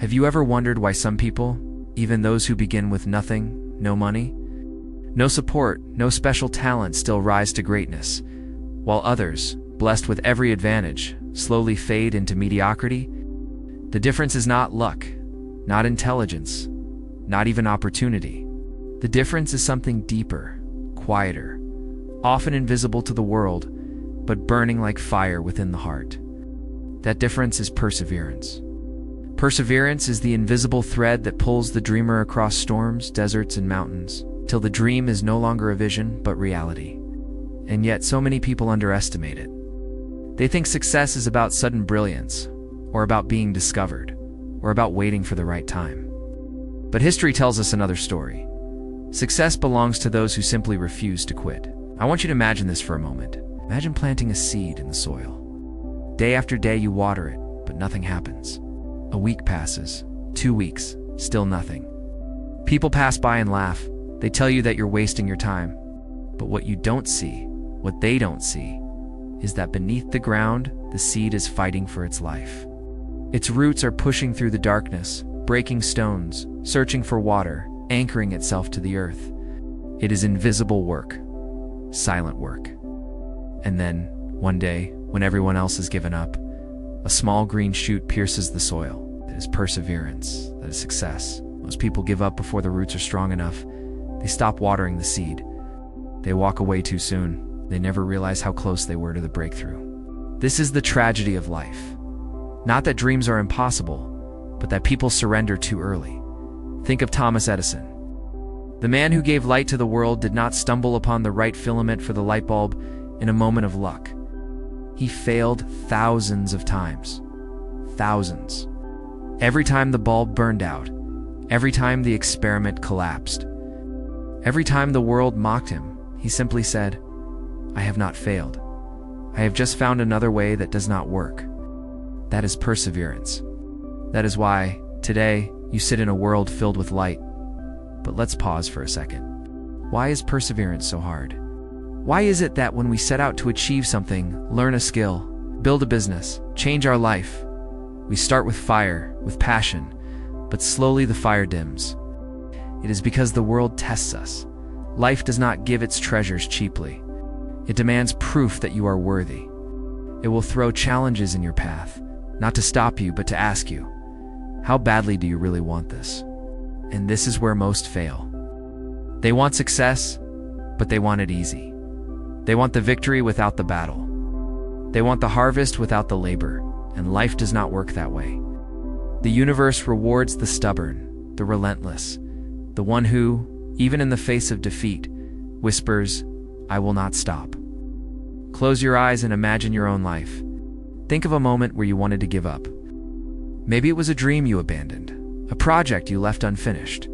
Have you ever wondered why some people, even those who begin with nothing, no money, no support, no special talent, still rise to greatness, while others, blessed with every advantage, slowly fade into mediocrity? The difference is not luck, not intelligence, not even opportunity. The difference is something deeper, quieter, often invisible to the world, but burning like fire within the heart. That difference is perseverance. Perseverance is the invisible thread that pulls the dreamer across storms, deserts, and mountains, till the dream is no longer a vision, but reality. And yet so many people underestimate it. They think success is about sudden brilliance, or about being discovered, or about waiting for the right time. But history tells us another story. Success belongs to those who simply refuse to quit. I want you to imagine this for a moment. Imagine planting a seed in the soil. Day after day you water it, but nothing happens. A week passes, 2 weeks, still nothing. People pass by and laugh. They tell you that you're wasting your time. But what you don't see, what they don't see, is that beneath the ground, the seed is fighting for its life. Its roots are pushing through the darkness, breaking stones, searching for water, anchoring itself to the earth. It is invisible work, silent work. And then, one day, when everyone else has given up, a small green shoot pierces the soil. That is perseverance. That is success. Most people give up before the roots are strong enough. They stop watering the seed. They walk away too soon. They never realize how close they were to the breakthrough. This is the tragedy of life. Not that dreams are impossible, but that people surrender too early. Think of Thomas Edison. The man who gave light to the world did not stumble upon the right filament for the light bulb in a moment of luck. He failed thousands of times. Thousands. Every time the bulb burned out. Every time the experiment collapsed. Every time the world mocked him, he simply said, "I have not failed. I have just found another way that does not work." That is perseverance. That is why, today, you sit in a world filled with light. But let's pause for a second. Why is perseverance so hard? Why is it that when we set out to achieve something, learn a skill, build a business, change our life, we start with fire, with passion, but slowly the fire dims? It is because the world tests us. Life does not give its treasures cheaply. It demands proof that you are worthy. It will throw challenges in your path, not to stop you, but to ask you, how badly do you really want this? And this is where most fail. They want success, but they want it easy. They want the victory without the battle. They want the harvest without the labor, and life does not work that way. The universe rewards the stubborn, the relentless, the one who, even in the face of defeat, whispers, "I will not stop." Close your eyes and imagine your own life. Think of a moment where you wanted to give up. Maybe it was a dream you abandoned, a project you left unfinished,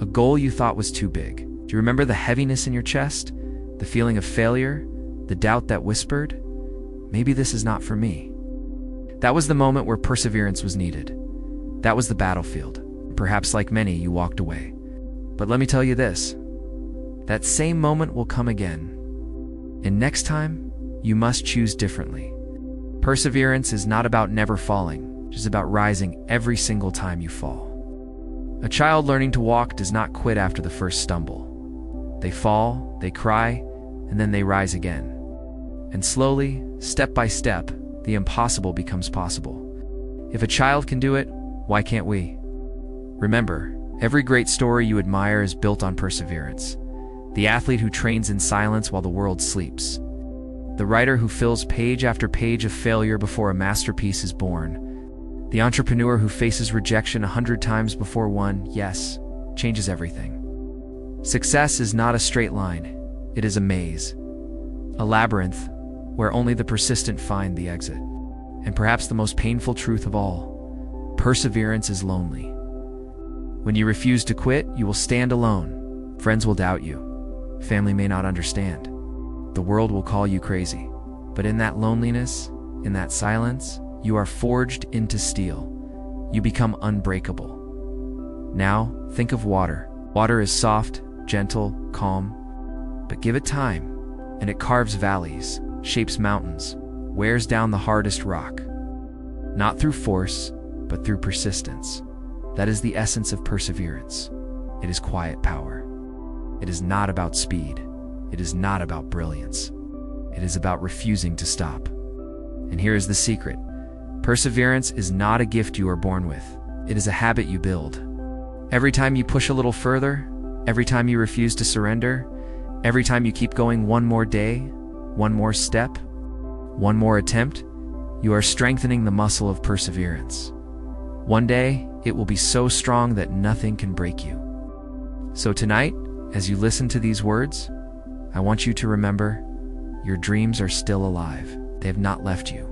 a goal you thought was too big. Do you remember the heaviness in your chest? The feeling of failure? The doubt that whispered, "Maybe this is not for me." That was the moment where perseverance was needed. That was the battlefield. Perhaps like many, you walked away. But let me tell you this, that same moment will come again. And next time, you must choose differently. Perseverance is not about never falling. It is about rising every single time you fall. A child learning to walk does not quit after the first stumble. They fall, they cry, and then they rise again. And slowly, step by step, the impossible becomes possible. If a child can do it, why can't we? Remember, every great story you admire is built on perseverance. The athlete who trains in silence while the world sleeps. The writer who fills page after page of failure before a masterpiece is born. The entrepreneur who faces rejection 100 times before one, yes, changes everything. Success is not a straight line. It is a maze. A labyrinth where only the persistent find the exit. And perhaps the most painful truth of all, perseverance is lonely. When you refuse to quit, you will stand alone. Friends will doubt you. Family may not understand. The world will call you crazy. But in that loneliness, in that silence, you are forged into steel. You become unbreakable. Now, think of water. Water is soft, gentle, calm. But give it time, and it carves valleys, shapes mountains, wears down the hardest rock. Not through force, but through persistence. That is the essence of perseverance. It is quiet power. It is not about speed. It is not about brilliance. It is about refusing to stop. And here is the secret. Perseverance is not a gift you are born with. It is a habit you build. Every time you push a little further, every time you refuse to surrender, every time you keep going one more day, one more step, one more attempt, you are strengthening the muscle of perseverance. One day, it will be so strong that nothing can break you. So tonight, as you listen to these words, I want you to remember, your dreams are still alive. They have not left you.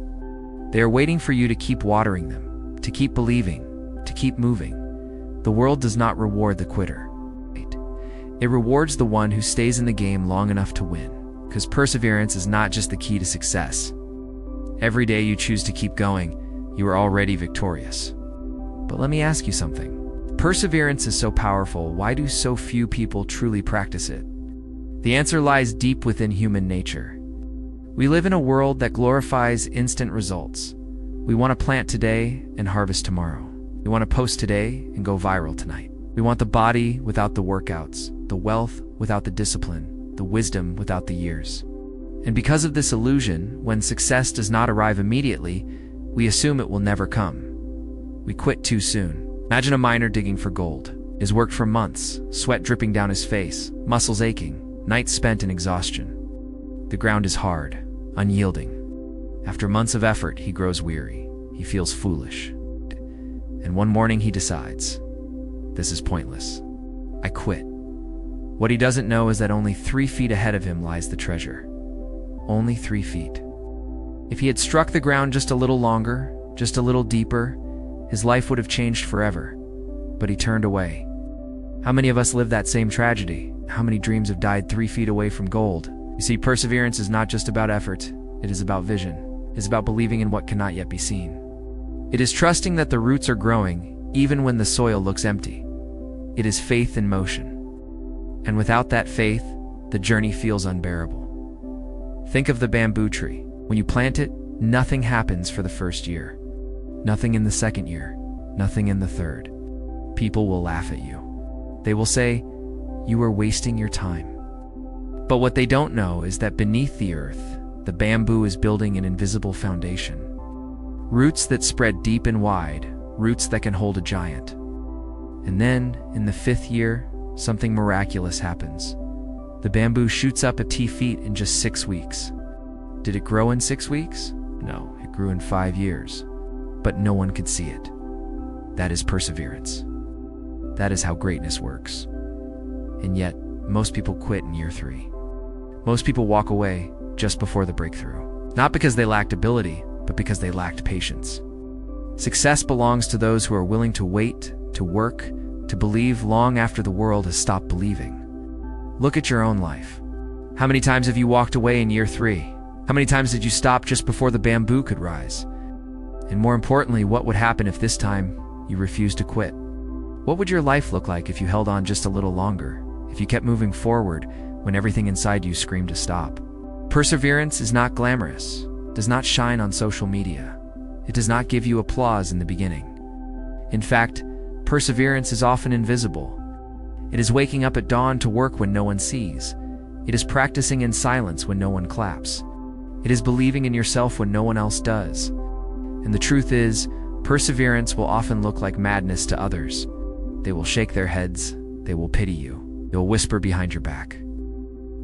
They are waiting for you to keep watering them, to keep believing, to keep moving. The world does not reward the quitter. It rewards the one who stays in the game long enough to win, because perseverance is not just the key to success. Every day you choose to keep going, you are already victorious. But let me ask you something. Perseverance is so powerful, why do so few people truly practice it? The answer lies deep within human nature. We live in a world that glorifies instant results. We want to plant today and harvest tomorrow. We want to post today and go viral tonight. We want the body without the workouts, the wealth without the discipline, the wisdom without the years. And because of this illusion, when success does not arrive immediately, we assume it will never come. We quit too soon. Imagine a miner digging for gold. He's worked for months, sweat dripping down his face, muscles aching, nights spent in exhaustion. The ground is hard, unyielding. After months of effort, he grows weary. He feels foolish. And one morning he decides, this is pointless. I quit. What he doesn't know is that only 3 feet ahead of him lies the treasure. Only 3 feet. If he had struck the ground just a little longer, just a little deeper, his life would have changed forever. But he turned away. How many of us live that same tragedy? How many dreams have died 3 feet away from gold? You see, perseverance is not just about effort. It is about vision. It is about believing in what cannot yet be seen. It is trusting that the roots are growing, even when the soil looks empty. It is faith in motion. And without that faith, the journey feels unbearable. Think of the bamboo tree. When you plant it, nothing happens for the first year. Nothing in the second year. Nothing in the third. People will laugh at you. They will say, you are wasting your time. But what they don't know is that beneath the earth, the bamboo is building an invisible foundation. Roots that spread deep and wide, roots that can hold a giant. And then, in the 5th year, something miraculous happens. The bamboo shoots up 10 feet in just 6 weeks. Did it grow in 6 weeks? No, it grew in 5 years. But no one could see it. That is perseverance. That is how greatness works. And yet, most people quit in year 3. Most people walk away just before the breakthrough. Not because they lacked ability, but because they lacked patience. Success belongs to those who are willing to wait, to work, to believe long after the world has stopped believing. Look at your own life. How many times have you walked away in year 3? How many times did you stop just before the bamboo could rise? And more importantly, what would happen if this time you refused to quit? What would your life look like if you held on just a little longer? If you kept moving forward when everything inside you screamed to stop? Perseverance is not glamorous, does not shine on social media. It does not give you applause in the beginning. In fact, perseverance is often invisible. It is waking up at dawn to work when no one sees. It is practicing in silence when no one claps. It is believing in yourself when no one else does. And the truth is, perseverance will often look like madness to others. They will shake their heads, they will pity you, they will whisper behind your back.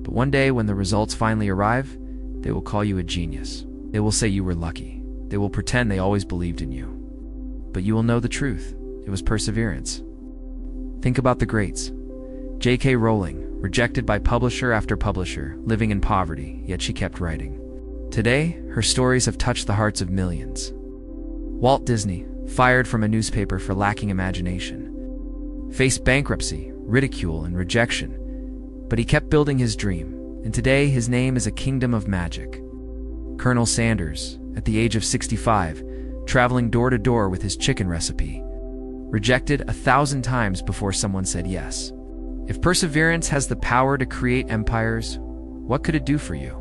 But one day when the results finally arrive, they will call you a genius. They will say you were lucky. They will pretend they always believed in you. But you will know the truth. It was perseverance. Think about the greats. J.K. Rowling, rejected by publisher after publisher, living in poverty, yet she kept writing. Today, her stories have touched the hearts of millions. Walt Disney, fired from a newspaper for lacking imagination, faced bankruptcy, ridicule, and rejection, but he kept building his dream, and today his name is a kingdom of magic. Colonel Sanders, at the age of 65, traveling door to door with his chicken recipe, rejected 1,000 times before someone said yes. If perseverance has the power to create empires, what could it do for you?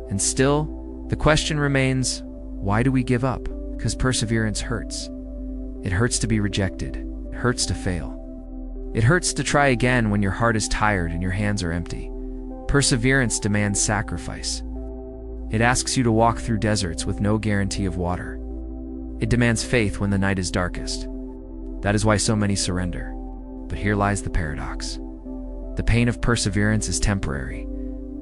And still, the question remains, why do we give up? Because perseverance hurts. It hurts to be rejected. hurts to fail. It hurts to try again when your heart is tired and your hands are empty. Perseverance demands sacrifice. It asks you to walk through deserts with no guarantee of water. It demands faith when the night is darkest. That is why so many surrender. But here lies the paradox. The pain of perseverance is temporary,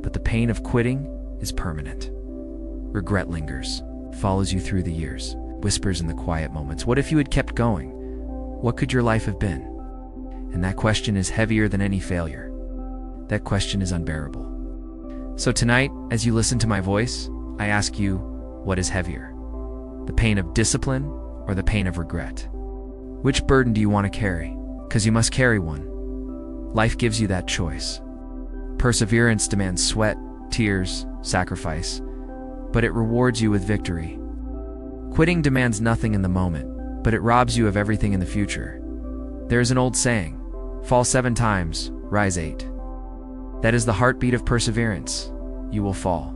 but the pain of quitting is permanent. Regret lingers, follows you through the years, whispers in the quiet moments. What if you had kept going? What could your life have been? And that question is heavier than any failure. That question is unbearable. So tonight, as you listen to my voice, I ask you, what is heavier? The pain of discipline or the pain of regret? Which burden do you want to carry? Because you must carry one. Life gives you that choice. Perseverance demands sweat, tears, sacrifice, but it rewards you with victory. Quitting demands nothing in the moment, but it robs you of everything in the future. There is an old saying, fall 7 times, rise 8. That is the heartbeat of perseverance. You will fall.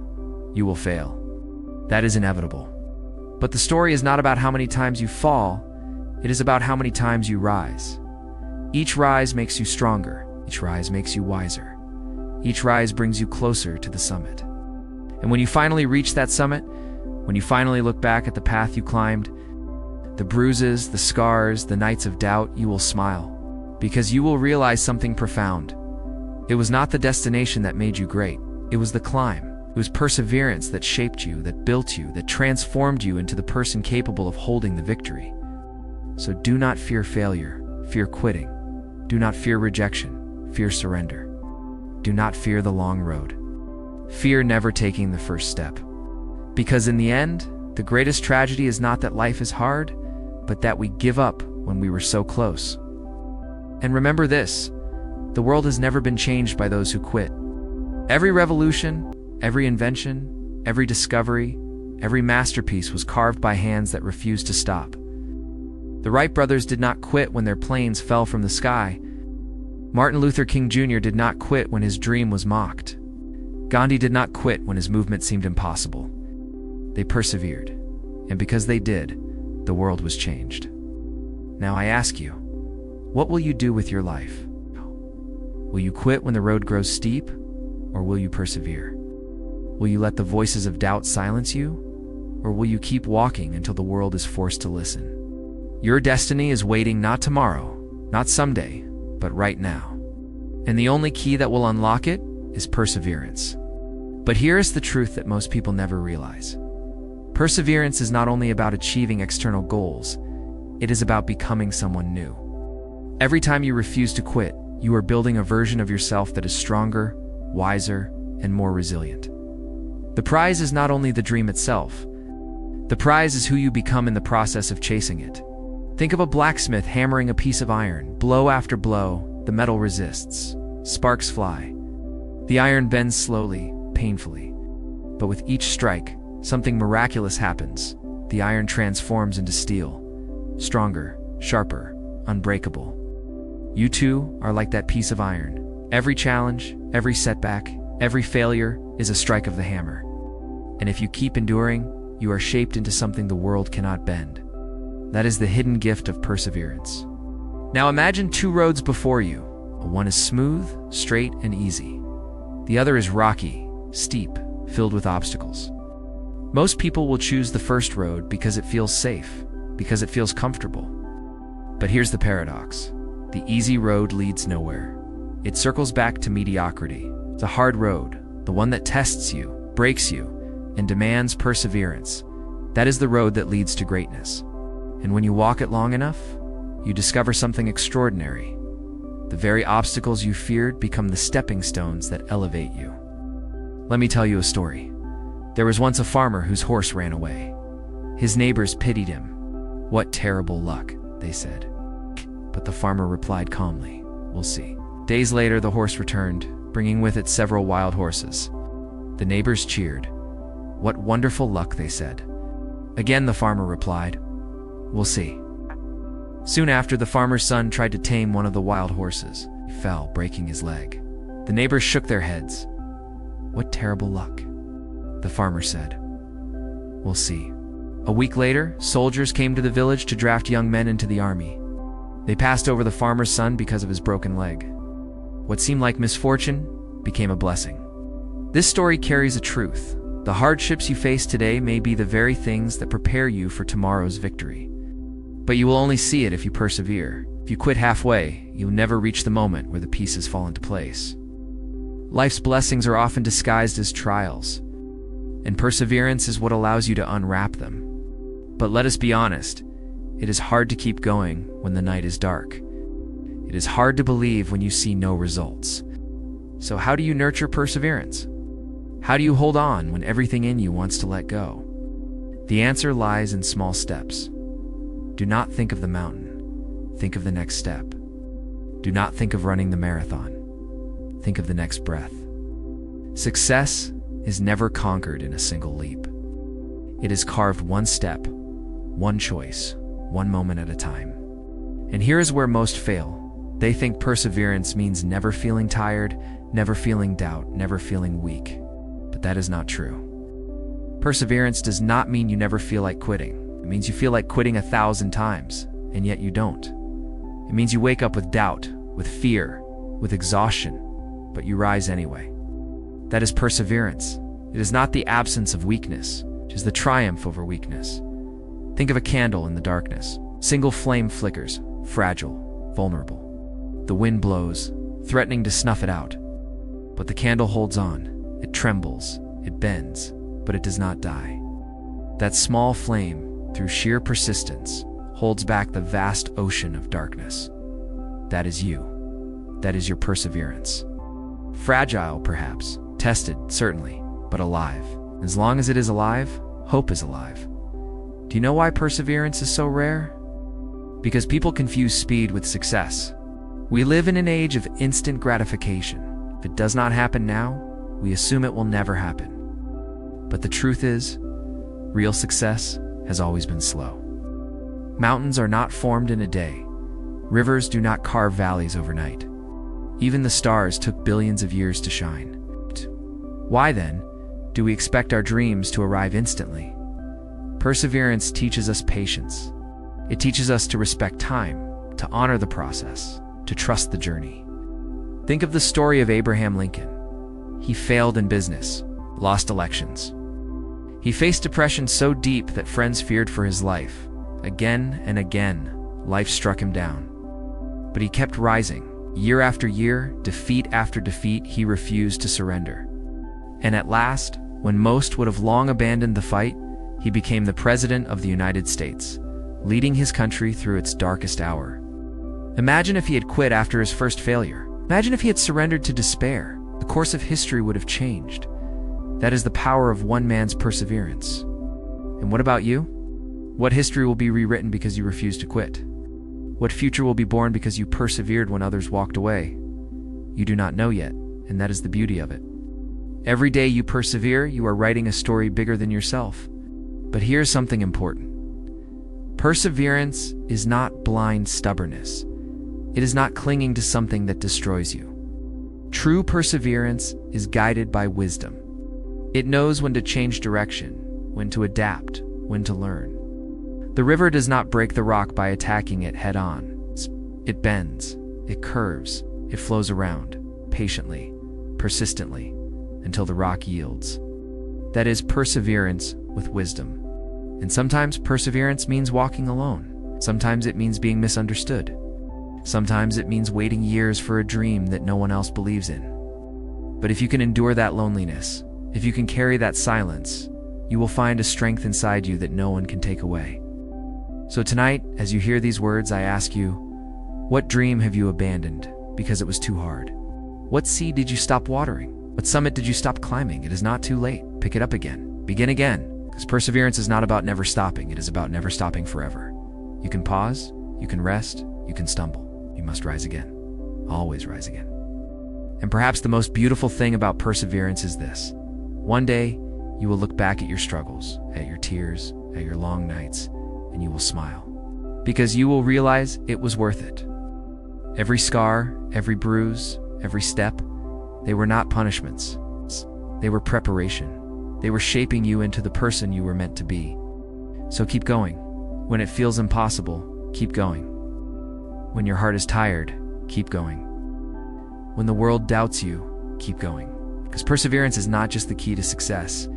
You will fail. That is inevitable. But the story is not about how many times you fall, it is about how many times you rise. Each rise makes you stronger. Each rise makes you wiser. Each rise brings you closer to the summit. And when you finally reach that summit, when you finally look back at the path you climbed, the bruises, the scars, the nights of doubt, you will smile, because you will realize something profound. It was not the destination that made you great. It was the climb. It was perseverance that shaped you, that built you, that transformed you into the person capable of holding the victory. So do not fear failure, fear quitting. Do not fear rejection, fear surrender. Do not fear the long road. Fear never taking the first step. Because in the end, the greatest tragedy is not that life is hard, but that we give up when we were so close. And remember this, the world has never been changed by those who quit. Every revolution, every invention, every discovery, every masterpiece was carved by hands that refused to stop. The Wright brothers did not quit when their planes fell from the sky. Martin Luther King Jr. did not quit when his dream was mocked. Gandhi did not quit when his movement seemed impossible. They persevered, and because they did, the world was changed. Now I ask you, what will you do with your life? Will you quit when the road grows steep, or will you persevere? Will you let the voices of doubt silence you, or will you keep walking until the world is forced to listen? Your destiny is waiting not tomorrow, not someday, but right now. And the only key that will unlock it is perseverance. But here is the truth that most people never realize. Perseverance is not only about achieving external goals, it is about becoming someone new. Every time you refuse to quit, you are building a version of yourself that is stronger, wiser, and more resilient. The prize is not only the dream itself. The prize is who you become in the process of chasing it. Think of a blacksmith hammering a piece of iron. Blow after blow, the metal resists. Sparks fly. The iron bends slowly, painfully. But with each strike, something miraculous happens. The iron transforms into steel. Stronger, sharper, unbreakable. You too are like that piece of iron. Every challenge, every setback, every failure is a strike of the hammer. And if you keep enduring, you are shaped into something the world cannot bend. That is the hidden gift of perseverance. Now imagine 2 roads before you. One is smooth, straight, and easy. The other is rocky, steep, filled with obstacles. Most people will choose the first road because it feels safe, because it feels comfortable. But here's the paradox. The easy road leads nowhere. It circles back to mediocrity. The hard road, the one that tests you, breaks you, and demands perseverance. That is the road that leads to greatness. And when you walk it long enough, you discover something extraordinary. The very obstacles you feared become the stepping stones that elevate you. Let me tell you a story. There was once a farmer whose horse ran away. His neighbors pitied him. "What terrible luck," they said. But the farmer replied calmly, "We'll see." Days later, the horse returned, bringing with it several wild horses. The neighbors cheered. "What wonderful luck," they said. Again, the farmer replied, "We'll see." Soon after, the farmer's son tried to tame one of the wild horses. He fell, breaking his leg. The neighbors shook their heads. "What terrible luck," the farmer said. "We'll see." A week later, soldiers came to the village to draft young men into the army. They passed over the farmer's son because of his broken leg. What seemed like misfortune became a blessing. This story carries a truth. The hardships you face today may be the very things that prepare you for tomorrow's victory. But you will only see it if you persevere. If you quit halfway, you'll never reach the moment where the pieces fall into place. Life's blessings are often disguised as trials, and perseverance is what allows you to unwrap them. But let us be honest, it is hard to keep going when the night is dark. It is hard to believe when you see no results. So how do you nurture perseverance? How do you hold on when everything in you wants to let go? The answer lies in small steps. Do not think of the mountain. Think of the next step. Do not think of running the marathon. Think of the next breath. Success is never conquered in a single leap. It is carved one step, one choice, one moment at a time. And here is where most fail. They think perseverance means never feeling tired, never feeling doubt, never feeling weak. But that is not true. Perseverance does not mean you never feel like quitting. It means you feel like quitting 1,000 times, and yet you don't. It means you wake up with doubt, with fear, with exhaustion, but you rise anyway. That is perseverance. It is not the absence of weakness, it is the triumph over weakness. Think of a candle in the darkness. Single flame flickers, fragile, vulnerable. The wind blows, threatening to snuff it out. But the candle holds on. It trembles, it bends, but it does not die. That small flame, through sheer persistence, holds back the vast ocean of darkness. That is you. That is your perseverance. Fragile, perhaps. Tested, certainly, but alive. As long as it is alive, hope is alive. Do you know why perseverance is so rare? Because people confuse speed with success. We live in an age of instant gratification. If it does not happen now, we assume it will never happen. But the truth is, real success has always been slow. Mountains are not formed in a day. Rivers do not carve valleys overnight. Even the stars took billions of years to shine. Why then do we expect our dreams to arrive instantly? Perseverance teaches us patience. It teaches us to respect time, to honor the process, to trust the journey. Think of the story of Abraham Lincoln. He failed in business, lost elections. He faced depression so deep that friends feared for his life. Again and again, life struck him down. But he kept rising. Year after year, defeat after defeat, he refused to surrender. And at last, when most would have long abandoned the fight, he became the President of the United States, leading his country through its darkest hour. Imagine if he had quit after his first failure. Imagine if he had surrendered to despair. The course of history would have changed. That is the power of one man's perseverance. And what about you? What history will be rewritten because you refused to quit? What future will be born because you persevered when others walked away? You do not know yet, and that is the beauty of it. Every day you persevere, you are writing a story bigger than yourself. But here's something important. Perseverance is not blind stubbornness. It is not clinging to something that destroys you. True perseverance is guided by wisdom. It knows when to change direction, when to adapt, when to learn. The river does not break the rock by attacking it head-on. It bends, it curves, it flows around, patiently, persistently, until the rock yields. That is perseverance with wisdom. And sometimes perseverance means walking alone. Sometimes it means being misunderstood. Sometimes it means waiting years for a dream that no one else believes in. But if you can endure that loneliness, if you can carry that silence, you will find a strength inside you that no one can take away. So tonight, as you hear these words, I ask you, what dream have you abandoned because it was too hard? What seed did you stop watering? What summit did you stop climbing? It is not too late. Pick it up again. Begin again. Because perseverance is not about never stopping. It is about never stopping forever. You can pause, you can rest, you can stumble. You must rise again. Always rise again. And perhaps the most beautiful thing about perseverance is this. One day, you will look back at your struggles, at your tears, at your long nights, and you will smile. Because you will realize it was worth it. Every scar, every bruise, every step, they were not punishments. They were preparation. They were shaping you into the person you were meant to be. So keep going. When it feels impossible, keep going. When your heart is tired, keep going. When the world doubts you, keep going. Because perseverance is not just the key to success,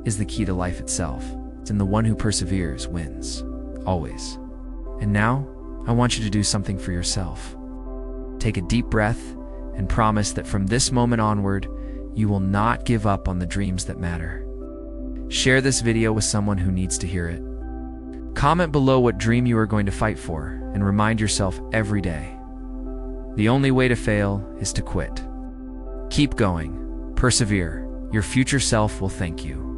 it's the key to life itself. And the one who perseveres wins, always. And now, I want you to do something for yourself. Take a deep breath and promise that from this moment onward, you will not give up on the dreams that matter. Share this video with someone who needs to hear it. Comment below what dream you are going to fight for and remind yourself every day. The only way to fail is to quit. Keep going. Persevere. Your future self will thank you.